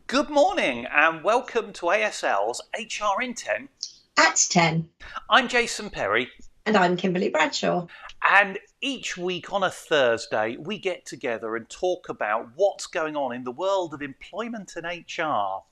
Good morning and welcome to ASL's HR in 10. At 10. I'm Jason Perry, And I'm Kimberly Bradshaw. and each week on a Thursday we get together and talk about what's going on in the world of employment and HR.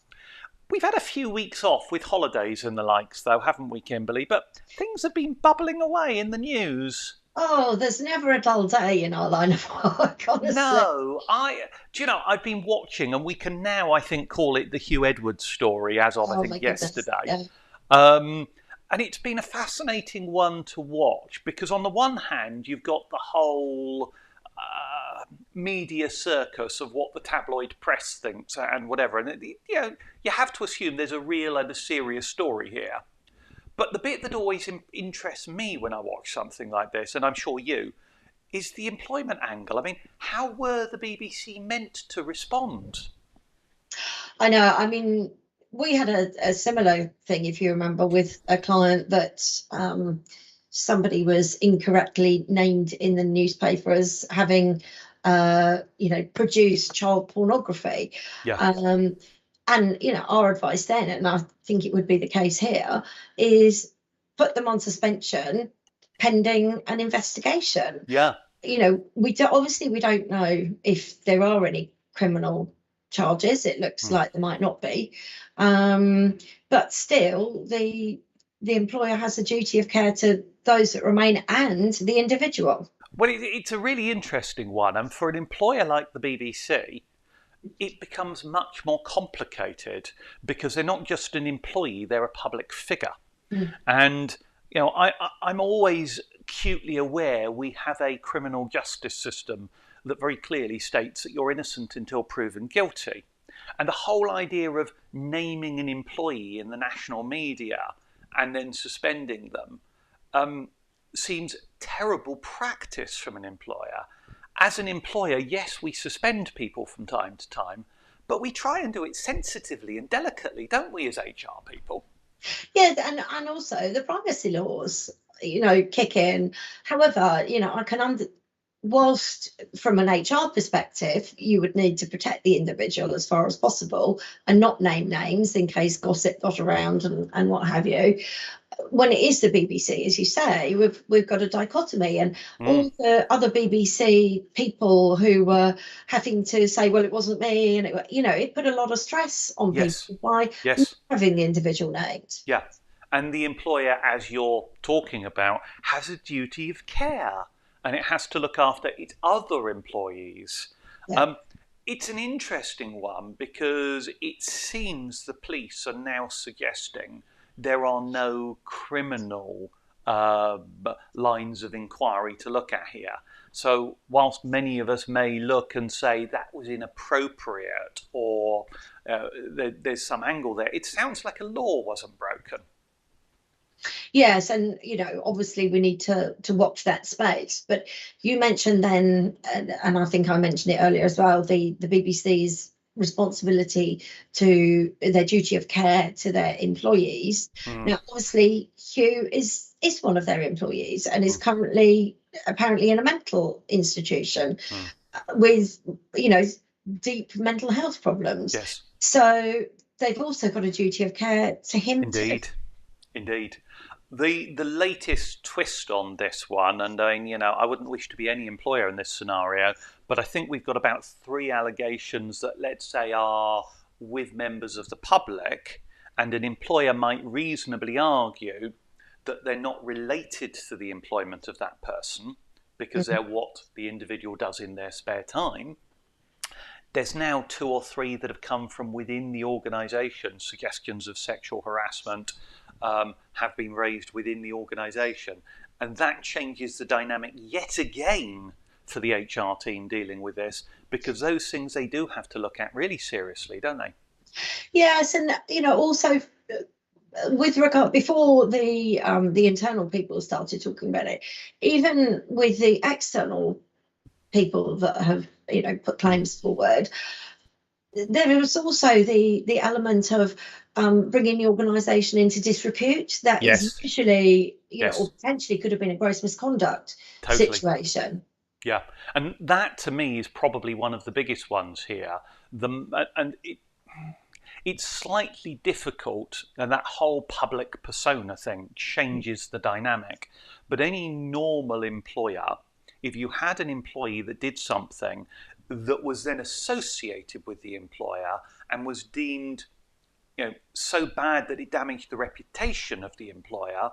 We've had a few weeks off with holidays and the likes though, haven't we, Kimberly? But things have been bubbling away in the news. Oh, there's never a dull day in our line of work, honestly. No, I've been watching, and we can now, I think, call it the Hugh Edwards story as of, I Oh my think, goodness. yesterday. Yeah. Um, and it's been a fascinating one to watch because, on the one hand, you've got the whole media circus of what the tabloid press thinks and whatever. And, you have to assume there's a real and a serious story here. But the bit that always interests me when I watch something like this, and I'm sure you, is the employment angle. I mean, how were the BBC meant to respond? I know. I mean, we had a similar thing, if you remember, with a client that somebody was incorrectly named in the newspaper as having, produced child pornography. Yeah, Um, and our advice then, and I think it would be the case here, is put them on suspension pending an investigation. yeah, We don't know if there are any criminal charges. It looks mm. like there might not be, but still, the employer has a duty of care to those that remain and the individual. Well, it's a really interesting one, and for an employer like the BBC, it becomes much more complicated because they're not just an employee; they're a public figure. Mm. And I'm always acutely aware we have a criminal justice system that very clearly states that you're innocent until proven guilty. And the whole idea of naming an employee in the national media and then suspending them seems terrible practice from an employer. As an employer, yes, we suspend people from time to time, but we try and do it sensitively and delicately, don't we, as HR people? Yeah, and also the privacy laws, kick in. However, I can whilst from an HR perspective, you would need to protect the individual as far as possible and not name names in case gossip got around and what have you. When it is the BBC, as you say, we've got a dichotomy, and Mm, all the other BBC people who were having to say, "Well, it wasn't me," and it put a lot of stress on yes, people by not yes. having the individual names. Yeah. And the employer, as you're talking about, has a duty of care and it has to look after its other employees. Yeah. Um, it's an interesting one because it seems the police are now suggesting there are no criminal lines of inquiry to look at here. So, whilst many of us may look and say that was inappropriate or there's some angle there, it sounds like a law wasn't broken. Yes, and obviously we need to watch that space. But you mentioned then, and I think I mentioned it earlier as well, the BBC's responsibility to their duty of care to their employees. Mm, Now, obviously, Hugh is one of their employees and is mm, currently apparently in a mental institution mm. with you know deep mental health problems. Yes, So they've also got a duty of care to him too. indeed. Indeed. The latest twist on this one, and I mean, I wouldn't wish to be any employer in this scenario, but I think we've got about three allegations that, let's say, are with members of the public, and an employer might reasonably argue that they're not related to the employment of that person because they're what the individual does in their spare time. There's now two or three that have come from within the organisation. Suggestions of sexual harassment have been raised within the organisation. And that changes the dynamic yet again for the HR team dealing with this, because those things they do have to look at really seriously, don't they? Yes, and also with regard before the internal people started talking about it, even with the external people that have put claims forward, there was also the element of bringing the organisation into disrepute that is Yes, usually or yes, potentially could have been a gross misconduct totally. situation. Yeah, and that to me is probably one of the biggest ones here. And it's slightly difficult, and that whole public persona thing changes the dynamic. But any normal employer, if you had an employee that did something that was then associated with the employer and was deemed, so bad that it damaged the reputation of the employer,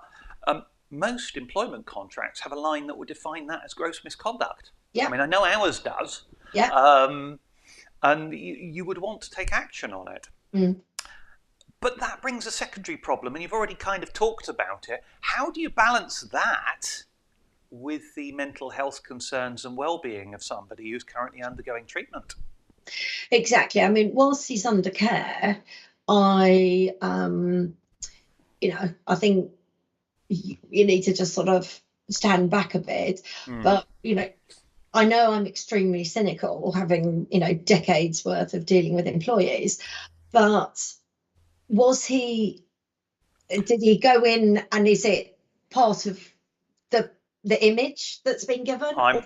most employment contracts have a line that would define that as gross misconduct. Yeah. I mean, I know ours does. Yeah. And you would want to take action on it. Mm. But that brings a secondary problem, and you've already kind of talked about it. How do you balance that with the mental health concerns and well-being of somebody who's currently undergoing treatment? Exactly. I mean, whilst he's under care, I think you need to just sort of stand back a bit. But I know I'm extremely cynical, having decades worth of dealing with employees. But did he go in, and is it part of the image that's been given? I'm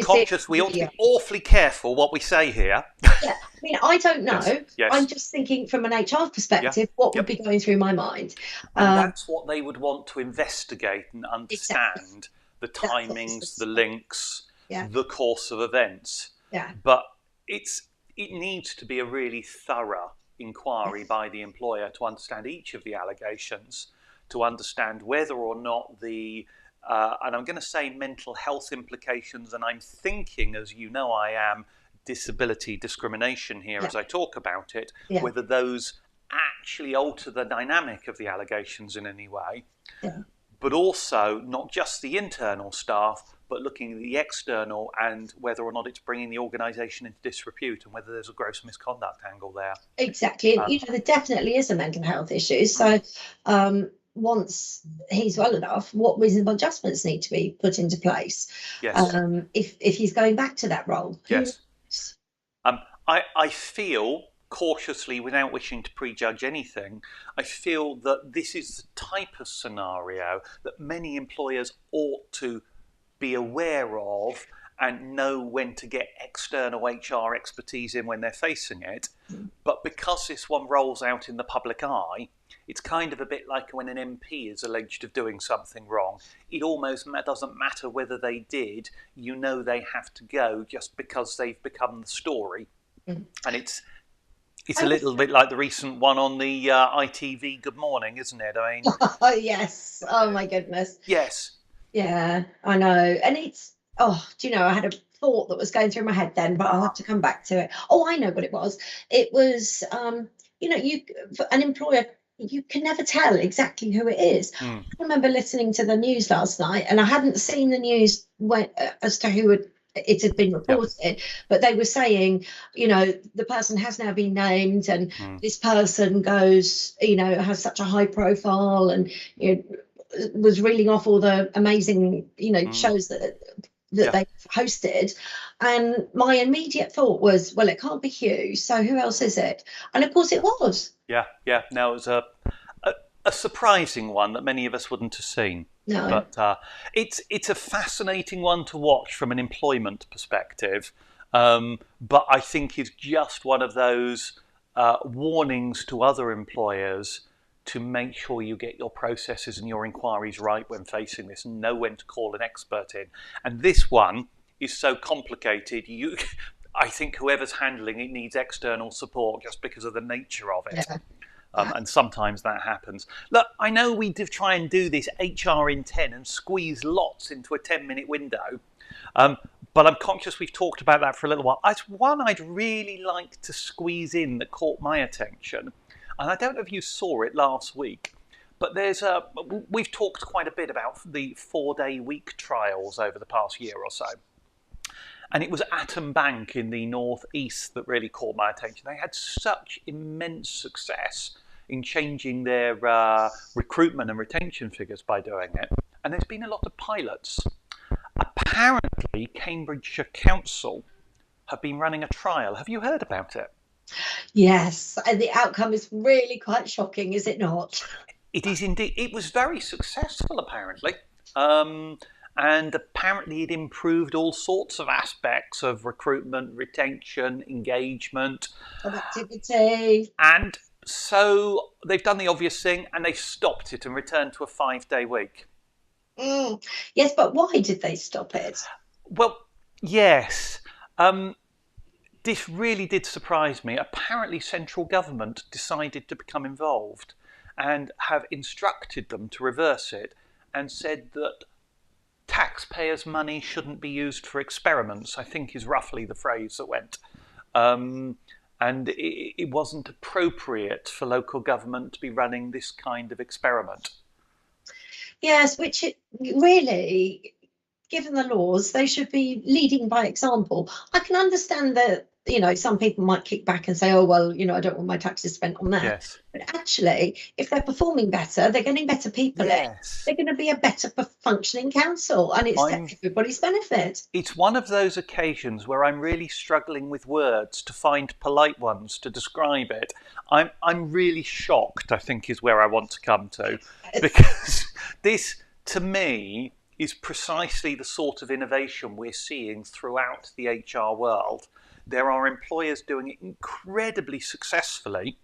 conscious we ought to be awfully careful what we say here. Yeah, I mean, I don't know. Yes. I'm just thinking from an HR perspective, what would be going through my mind. And that's what they would want to investigate and understand, the timings, the links, the course of events. Yeah. But it needs to be a really thorough inquiry by the employer to understand each of the allegations, to understand whether or not and I'm going to say mental health implications, and I'm thinking, as you know I am, disability discrimination here as I talk about it, whether those actually alter the dynamic of the allegations in any way, but also not just the internal staff, but looking at the external and whether or not it's bringing the organisation into disrepute and whether there's a gross misconduct angle there. Exactly. There definitely is a mental health issue. So once he's well enough, what reasonable adjustments need to be put into place? Yes. If he's going back to that role. Yes. I feel cautiously, without wishing to prejudge anything, I feel that this is the type of scenario that many employers ought to be aware of and know when to get external HR expertise in when they're facing it. But because this one rolls out in the public eye, it's kind of a bit like when an MP is alleged of doing something wrong. It almost doesn't matter whether they did. They have to go just because they've become the story. And it's a little bit like the recent one on the ITV Good Morning, isn't it? I mean, oh yes. Oh my goodness. Yes. Yeah, I know. And it's I had a thought that was going through my head then, but I'll have to come back to it. Oh, I know what it was. It was for an employer, you can never tell exactly who it is. I remember listening to the news last night, and I hadn't seen the news as to who it had been reported, but they were saying, the person has now been named, and this person goes, has such a high profile, and was reeling off all the amazing, shows that they've hosted. And my immediate thought was, well, it can't be Hugh, so who else is it? And of course it was. Yeah. No, it was a surprising one that many of us wouldn't have seen. No. But it's a fascinating one to watch from an employment perspective. But I think it's just one of those warnings to other employers to make sure you get your processes and your inquiries right when facing this, and know when to call an expert in. And this one is so complicated, I think whoever's handling it needs external support just because of the nature of it. Yeah. And sometimes that happens. Look, I know we try and do this HR in 10 and squeeze lots into a 10-minute window, but I'm conscious we've talked about that for a little while. It's one I'd really like to squeeze in that caught my attention. And I don't know if you saw it last week, but we've talked quite a bit about the 4-day week trials over the past year or so. And it was Atom Bank in the northeast that really caught my attention. They had such immense success in changing their recruitment and retention figures by doing it. And there's been a lot of pilots. Apparently, Cambridgeshire Council have been running a trial. Have you heard about it? Yes, and the outcome is really quite shocking, is it not? It is indeed. It was very successful, apparently. and apparently it improved all sorts of aspects of recruitment, retention, engagement. Productivity. And so they've done the obvious thing and they've stopped it and returned to a 5-day week. Yes, but why did they stop it? Well, yes. This really did surprise me. Apparently, central government decided to become involved and have instructed them to reverse it and said that taxpayers' money shouldn't be used for experiments, I think is roughly the phrase that went. And it wasn't appropriate for local government to be running this kind of experiment. Yes, which it really, given the laws, they should be leading by example. I can understand that, some people might kick back and say, oh, well, I don't want my taxes spent on that. Yes. But actually, if they're performing better, they're getting better people in. Yes. They're going to be a better functioning council, and it's to everybody's benefit. It's one of those occasions where I'm really struggling with words to find polite ones to describe it. I'm really shocked, I think, is where I want to come to, because this, to me, is precisely the sort of innovation we're seeing throughout the HR world. There are employers doing it incredibly successfully,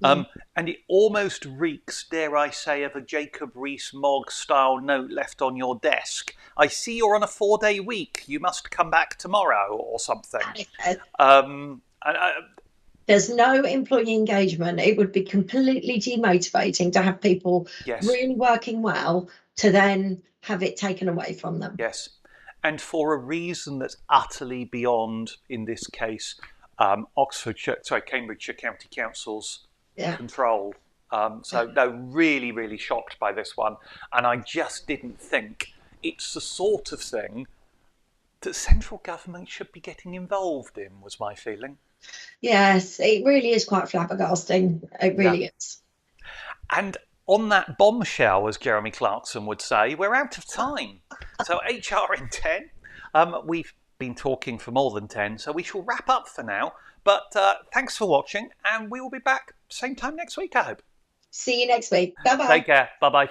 and it almost reeks, dare I say, of a Jacob Rees-Mogg style note left on your desk. I see you're on a 4-day week. You must come back tomorrow or something. There's no employee engagement. It would be completely demotivating to have people really working well to then have it taken away from them. Yes. And for a reason that's utterly beyond, in this case, Cambridgeshire County Council's control. No, really, really shocked by this one. And I just didn't think it's the sort of thing that central government should be getting involved in, was my feeling. Yes, it really is quite flabbergasting. It really is. And on that bombshell, as Jeremy Clarkson would say, we're out of time. So HR in 10. We've been talking for more than 10, so we shall wrap up for now. But thanks for watching, and we will be back same time next week, I hope. See you next week. Bye-bye. Take care. Bye-bye.